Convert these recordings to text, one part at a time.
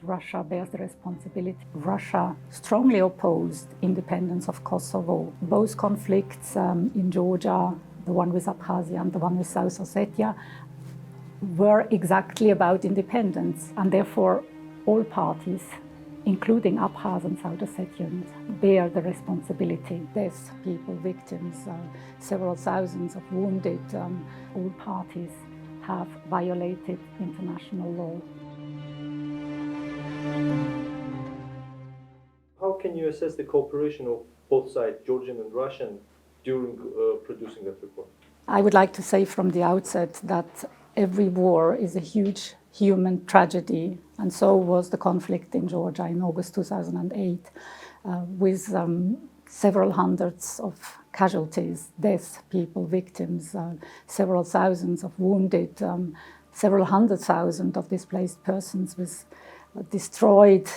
Russia bears the responsibility. Russia strongly opposed independence of Kosovo. Both conflicts in Georgia, the one with Abkhazia and the one with South Ossetia, were exactly about independence, and therefore all parties, including Abkhaz and South Ossetians, bear the responsibility. Deaths, people, victims, several thousands of wounded, all parties have violated international law. How can you assess the cooperation of both sides, Georgian and Russian, during producing that report? I would like to say from the outset that every war is a huge human tragedy, and so was the conflict in Georgia in August 2008, with several hundreds of casualties, deaths, people, victims, several thousands of wounded, several hundred thousand of displaced persons, with destroyed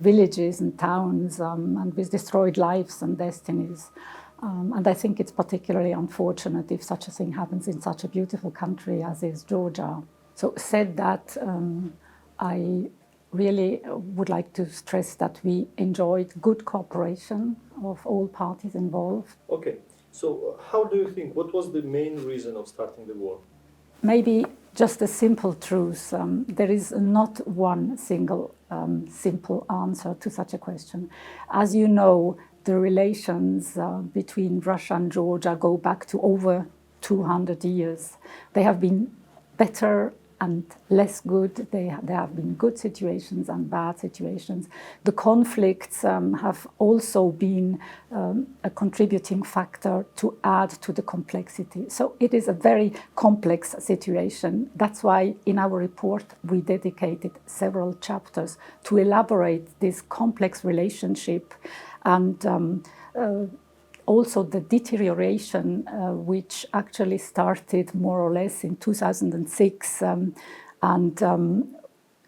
villages and towns, and with destroyed lives and destinies. And I think it's particularly unfortunate if such a thing happens in such a beautiful country as is Georgia. So said that, I really would like to stress that we enjoyed good cooperation of all parties involved. Okay, so how do you think, what was the main reason of starting the war? Maybe just a simple truth. There is not one single simple answer to such a question. As you know, the relations between Russia and Georgia go back to over 200 years. They have been better and less good. There have been good situations and bad situations. The conflicts have also been a contributing factor to add to the complexity. So it is a very complex situation. That's why in our report we dedicated several chapters to elaborate this complex relationship and also the deterioration which actually started more or less in 2006. In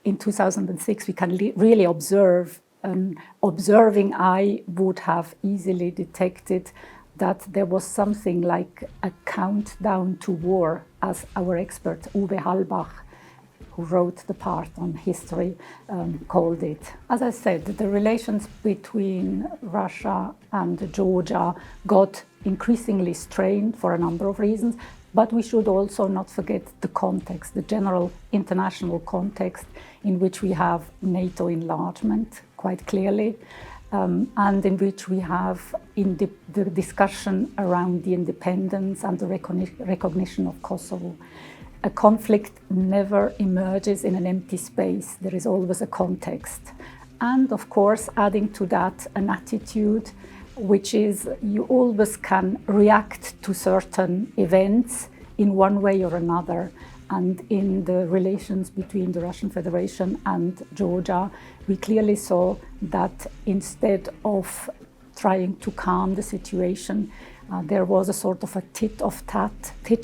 2006 we can really observe, an observing eye would have easily detected that there was something like a countdown to war, as our expert Uwe Hallbach, who wrote the part on history, called it. As I said, the relations between Russia and Georgia got increasingly strained for a number of reasons, but we should also not forget the context, the general international context in which we have NATO enlargement quite clearly, and in which we have the discussion around the independence and the recognition of Kosovo. A conflict never emerges in an empty space. There is always a context. And of course, adding to that an attitude, which is you always can react to certain events in one way or another. And in the relations between the Russian Federation and Georgia, we clearly saw that instead of trying to calm the situation, there was a sort of a tit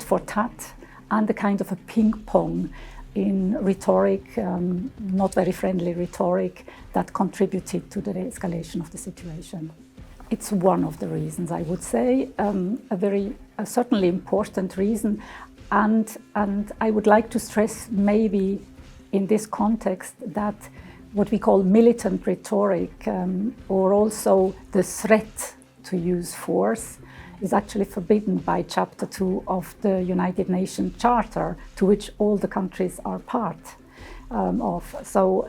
for tat, and a kind of a ping-pong in rhetoric, not very friendly rhetoric, that contributed to the escalation of the situation. It's one of the reasons, I would say, a certainly important reason, and I would like to stress maybe in this context that what we call militant rhetoric, or also the threat to use force, is actually forbidden by Chapter 2 of the United Nations Charter, to which all the countries are part of. So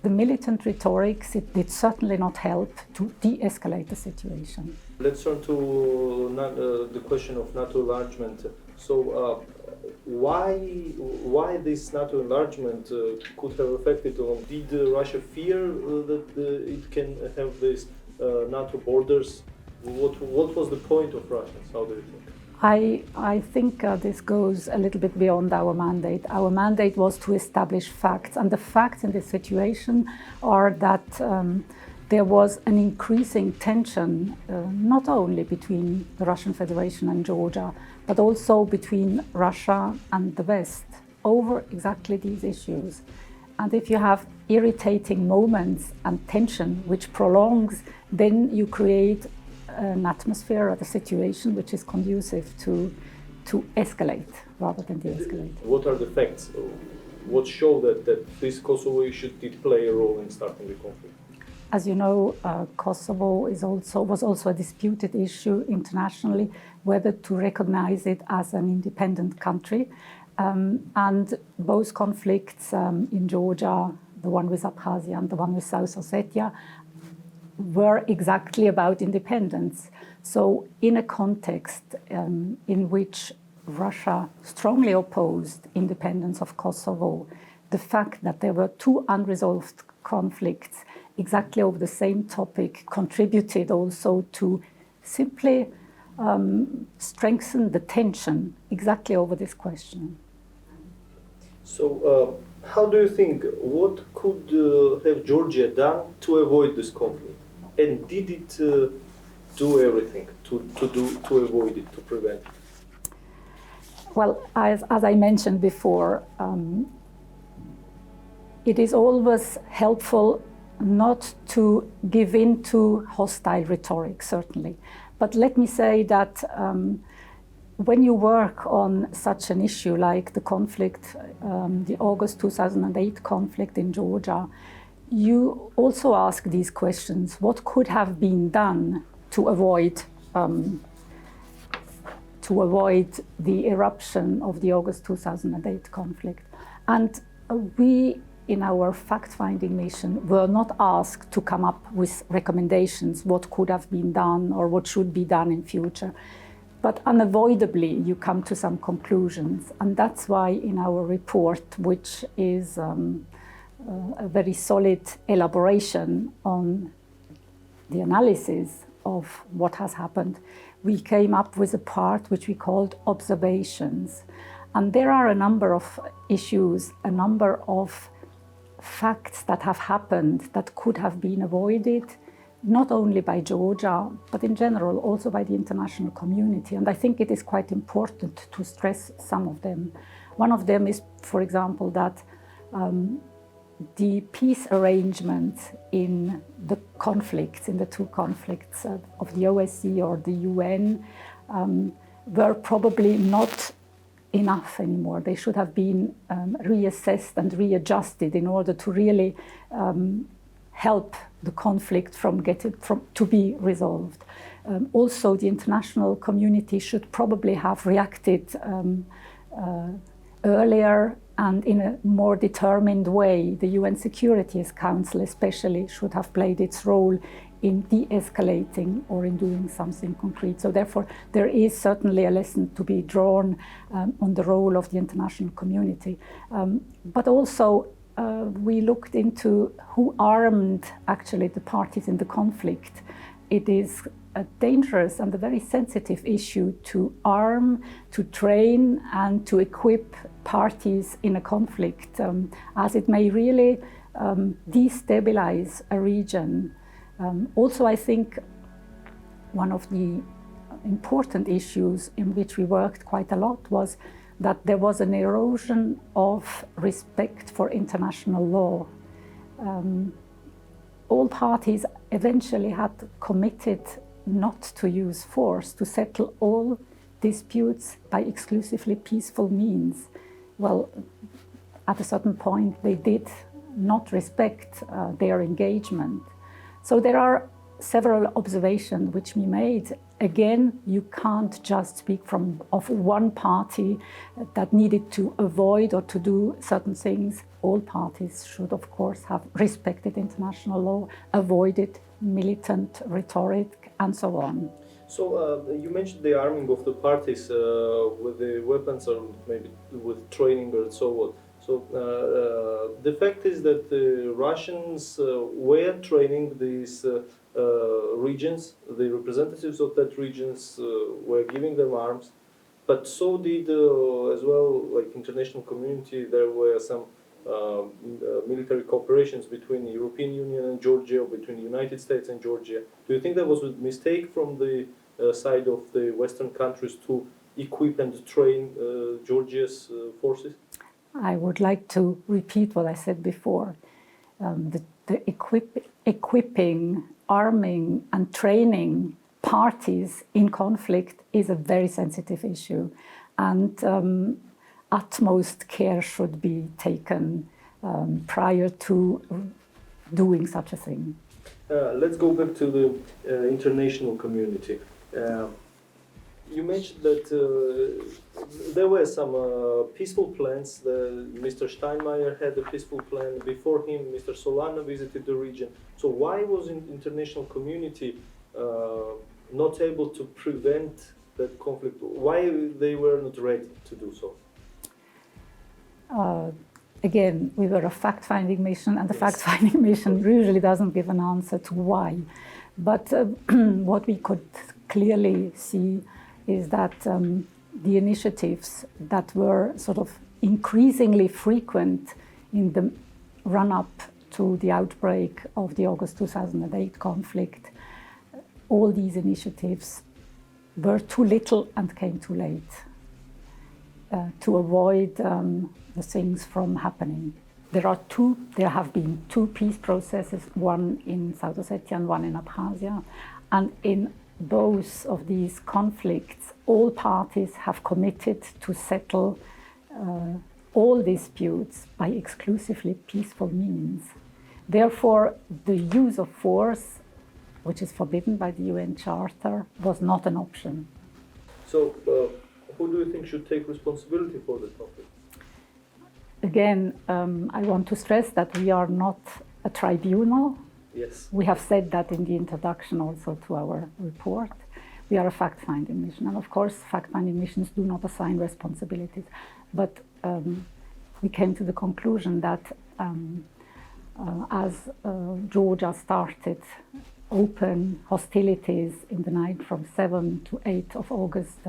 the militant rhetoric did certainly not help to de-escalate the situation. Let's turn to the question of NATO enlargement. So why this NATO enlargement could have affected, did Russia fear that it can have these NATO borders? What was the point of Russians? How do you think? I think this goes a little bit beyond our mandate. Our mandate was to establish facts, and the facts in this situation are that there was an increasing tension, not only between the Russian Federation and Georgia, but also between Russia and the West over exactly these issues. And if you have irritating moments and tension which prolongs, then you create an atmosphere or the situation which is conducive to escalate rather than de-escalate. What are the facts? what showed that this Kosovo issue did play a role in starting the conflict? As you know, Kosovo was also a disputed issue internationally, whether to recognize it as an independent country. And both conflicts in Georgia, the one with Abkhazia and the one with South Ossetia, were exactly about independence. So in a context in which Russia strongly opposed independence of Kosovo, the fact that there were two unresolved conflicts exactly over the same topic contributed also to simply strengthen the tension exactly over this question. So how do you think, what could have Georgia done to avoid this conflict? And did it do everything to avoid it, to prevent it? Well, as I mentioned before, it is always helpful not to give in to hostile rhetoric, certainly. But let me say that when you work on such an issue like the conflict, the August 2008 conflict in Georgia, you also ask these questions. What could have been done to avoid the eruption of the August 2008 conflict? And we, in our fact-finding mission, were not asked to come up with recommendations, what could have been done or what should be done in future. But unavoidably, you come to some conclusions. And that's why in our report, which is a very solid elaboration on the analysis of what has happened, we came up with a part which we called observations. And there are a number of issues, a number of facts that have happened that could have been avoided, not only by Georgia, but in general also by the international community. And I think it is quite important to stress some of them. One of them is, for example, that the peace arrangements in the conflicts, in the two conflicts of the OSCE or the UN, were probably not enough anymore. They should have been reassessed and readjusted in order to really help the conflict to be resolved. Also, the international community should probably have reacted earlier and in a more determined way. The UN Security Council especially should have played its role in de-escalating or in doing something concrete. So therefore, there is certainly a lesson to be drawn on the role of the international community. But also, we looked into who armed actually the parties in the conflict. It is a dangerous and a very sensitive issue to arm, to train, and to equip parties in a conflict, as it may really destabilize a region. Also, I think one of the important issues in which we worked quite a lot was that there was an erosion of respect for international law. All parties eventually had committed not to use force, to settle all disputes by exclusively peaceful means. Well, at a certain point, they did not respect their engagement. So there are several observations which we made. Again, you can't just speak of one party that needed to avoid or to do certain things. All parties should, of course, have respected international law, avoided militant rhetoric, and so on. So you mentioned the arming of the parties with the weapons or maybe with training or so on. So the fact is that the Russians were training these regions, the representatives of that regions were giving them arms, but so did as well, like international community. There were some military cooperations between the European Union and Georgia, or between the United States and Georgia. Do you think that was a mistake from the side of the Western countries to equip and train Georgia's forces? I would like to repeat what I said before. The equipping, arming, and training parties in conflict is a very sensitive issue. And utmost care should be taken prior to doing such a thing. Let's go back to the international community. You mentioned that there were some peaceful plans. Mr. Steinmeier had a peaceful plan. Before him, Mr. Solana visited the region. So why was the international community not able to prevent that conflict? Why they were not ready to do so? Again, we were a fact-finding mission, and the fact-finding mission usually doesn't give an answer to why. But what we could clearly see is that the initiatives that were sort of increasingly frequent in the run-up to the outbreak of the August 2008 conflict, all these initiatives were too little and came too late to avoid the things from happening. There have been two peace processes, one in South Ossetia and one in Abkhazia, and in both of these conflicts, all parties have committed to settle all disputes by exclusively peaceful means. Therefore, the use of force, which is forbidden by the UN Charter, was not an option. So, who do you think should take responsibility for the conflict? Again, I want to stress that we are not a tribunal. Yes. We have said that in the introduction also to our report. We are a fact-finding mission. And of course, fact-finding missions do not assign responsibilities. But we came to the conclusion that as Georgia started open hostilities in the night from 7 to 8 of August,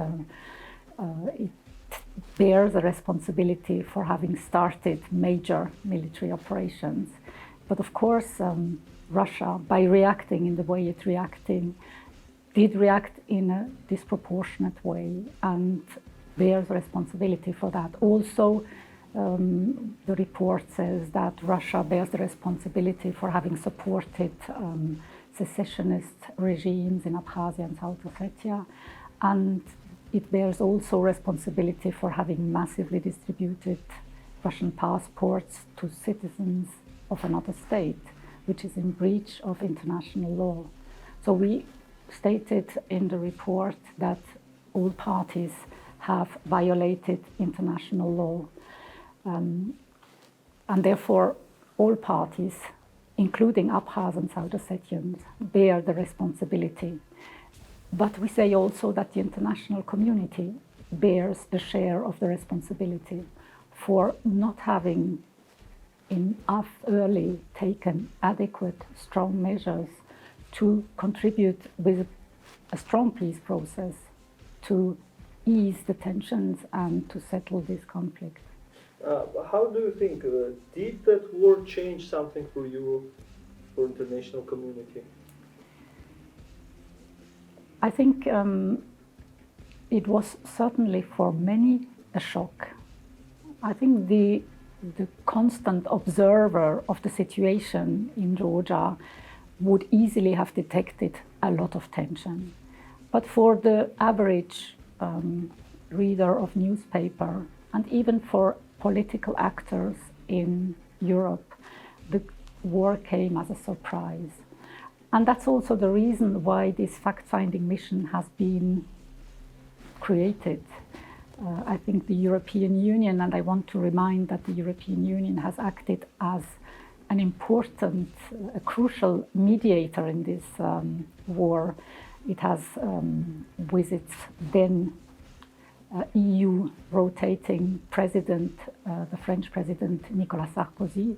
it bears a responsibility for having started major military operations. But of course, Russia, by reacting in the way it reacted, did react in a disproportionate way and bears responsibility for that. Also, the report says that Russia bears the responsibility for having supported secessionist regimes in Abkhazia and South Ossetia, and it bears also responsibility for having massively distributed Russian passports to citizens of another state, which is in breach of international law. So we stated in the report that all parties have violated international law, and therefore all parties, including Abkhaz and South Ossetians, bear the responsibility. But we say also that the international community bears a share of the responsibility for not having enough early taken adequate, strong measures to contribute with a strong peace process to ease the tensions and to settle this conflict. How do you think, did that war change something for Europe, for international community? I think it was certainly for many a shock. I think the constant observer of the situation in Georgia would easily have detected a lot of tension. But for the average reader of newspaper, and even for political actors in Europe, the war came as a surprise. And that's also the reason why this fact-finding mission has been created. I think the European Union, and I want to remind that the European Union has acted as an important, a crucial mediator in this war. It has, with its then EU rotating president, the French president Nicolas Sarkozy,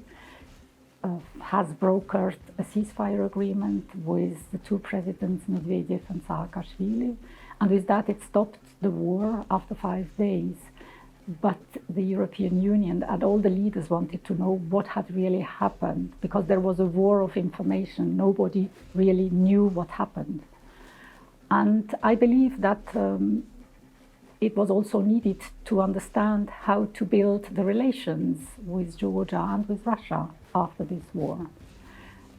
has brokered a ceasefire agreement with the two presidents, Medvedev and Saakashvili. And with that, it stopped the war after 5 days. But the European Union and all the leaders wanted to know what had really happened, because there was a war of information. Nobody really knew what happened. And I believe that it was also needed to understand how to build the relations with Georgia and with Russia after this war.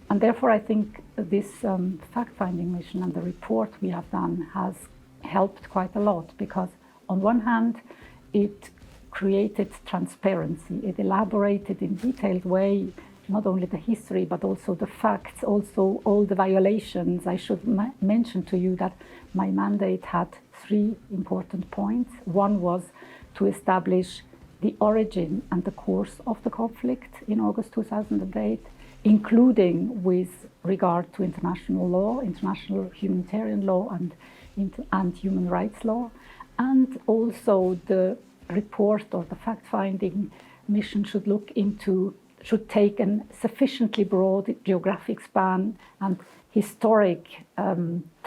And therefore, I think this fact-finding mission and the report we have done has helped quite a lot, because on one hand, it created transparency. It elaborated in detailed way not only the history but also the facts, also all the violations. I should mention to you that my mandate had 3 important points. One was to establish the origin and the course of the conflict in August 2008, including with regard to international law, international humanitarian law and human rights law. And also the report or the fact-finding mission should take a sufficiently broad geographic span and historic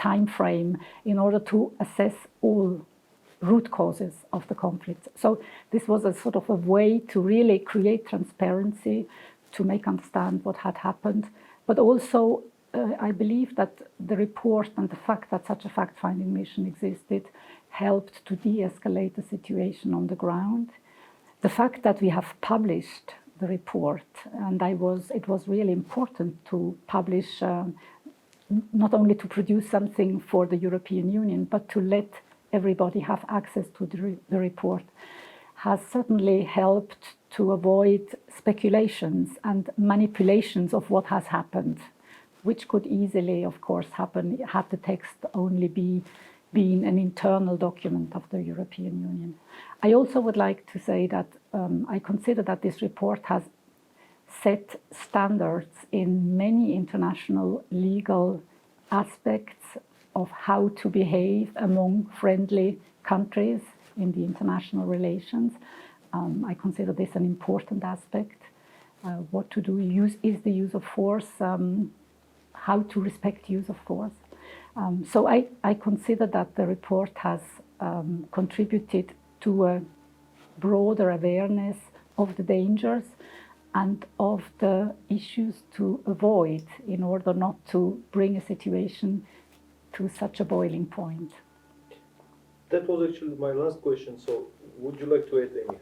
time frame in order to assess all root causes of the conflict. So this was a sort of a way to really create transparency, to make understand what had happened. But also, I believe that the report and the fact that such a fact-finding mission existed helped to de-escalate the situation on the ground. The fact that we have published the report, and it was really important to publish, not only to produce something for the European Union, but to let everybody have access to the report, has certainly helped to avoid speculations and manipulations of what has happened, which could easily, of course, happen had the text only been an internal document of the European Union. I also would like to say that I consider that this report has set standards in many international legal aspects of how to behave among friendly countries in the international relations. I consider this an important aspect. What to do is the use of force, how to respect use of force. So I consider that the report has contributed to a broader awareness of the dangers and of the issues to avoid in order not to bring a situation to such a boiling point. That was actually my last question, so would you like to add anything?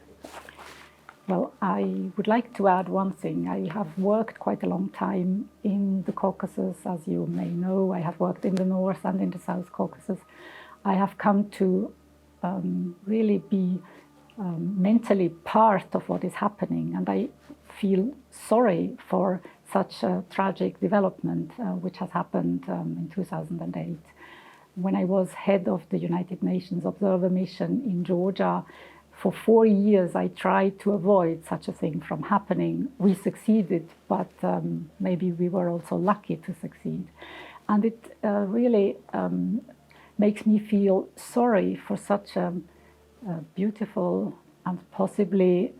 Well, I would like to add one thing. I have worked quite a long time in the Caucasus, as you may know. I have worked in the North and in the South Caucasus. I have come to really be mentally part of what is happening, and I feel sorry for such a tragic development which has happened in 2008. When I was head of the United Nations Observer Mission in Georgia, for 4 years I tried to avoid such a thing from happening. We succeeded, but maybe we were also lucky to succeed. And it really makes me feel sorry for such a beautiful and possibly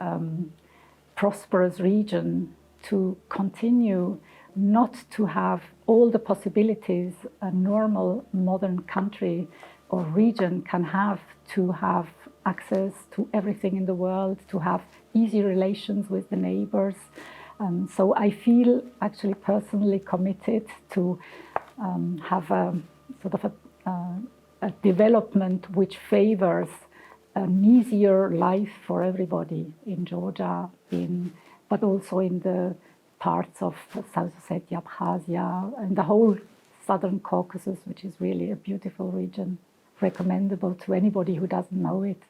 prosperous region to continue not to have all the possibilities a normal modern country or region can have, to have access to everything in the world, to have easy relations with the neighbors. So I feel actually personally committed to have a sort of a development which favors an easier life for everybody in Georgia, but also in the parts of South Ossetia, Abkhazia, and the whole southern Caucasus, which is really a beautiful region, recommendable to anybody who doesn't know it.